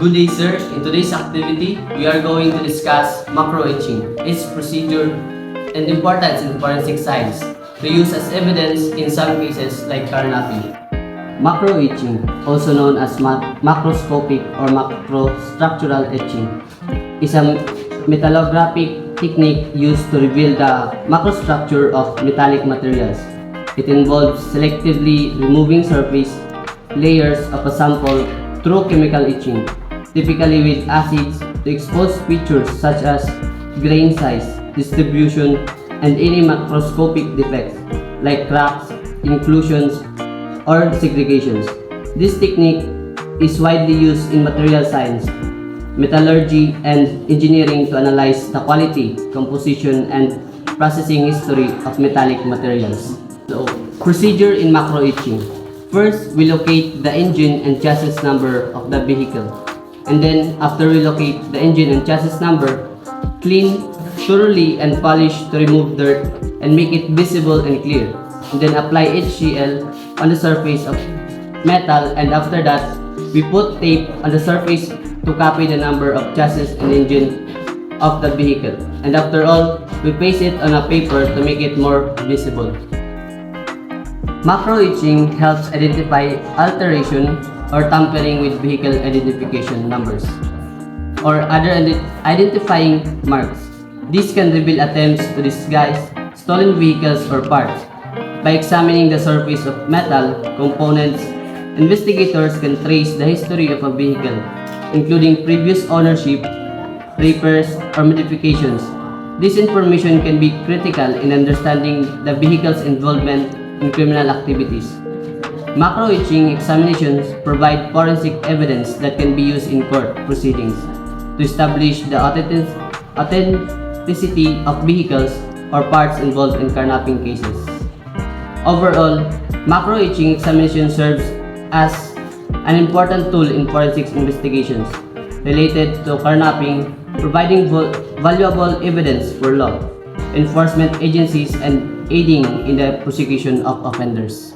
Good day, sir. In today's activity, we are going to discuss macro etching, its procedure, and importance in forensic science, to use as evidence in some cases like carnapping. Macro etching, also known as macroscopic or macrostructural etching, is a metallographic technique used to reveal the macrostructure of metallic materials. It involves selectively removing surface layers of a sample through chemical etching, typically with acids, to expose features such as grain size, distribution, and any macroscopic defects like cracks, inclusions, or segregations. This technique is widely used in material science, metallurgy, and engineering to analyze the quality, composition, and processing history of metallic materials. So, procedure in macro etching. First, we locate the engine and chassis number of the vehicle. And then, after we locate the engine and chassis number, clean thoroughly and polish to remove dirt and make it visible and clear. And then apply HCl on the surface of metal, and after that, we put tape on the surface to copy the number of chassis and engine of the vehicle. And after all, we paste it on a paper to make it more visible. Macro etching helps identify alteration or tampering with vehicle identification numbers or other identifying marks. This can reveal attempts to disguise stolen vehicles or parts. By examining the surface of metal components, investigators can trace the history of a vehicle, including previous ownership, repairs, or modifications. This information can be critical in understanding the vehicle's involvement in criminal activities. Macro etching examinations provide forensic evidence that can be used in court proceedings to establish the authenticity of vehicles or parts involved in carnapping cases. Overall, macro etching examination serves as an important tool in forensic investigations related to carnapping, providing valuable evidence for law enforcement agencies and aiding in the prosecution of offenders.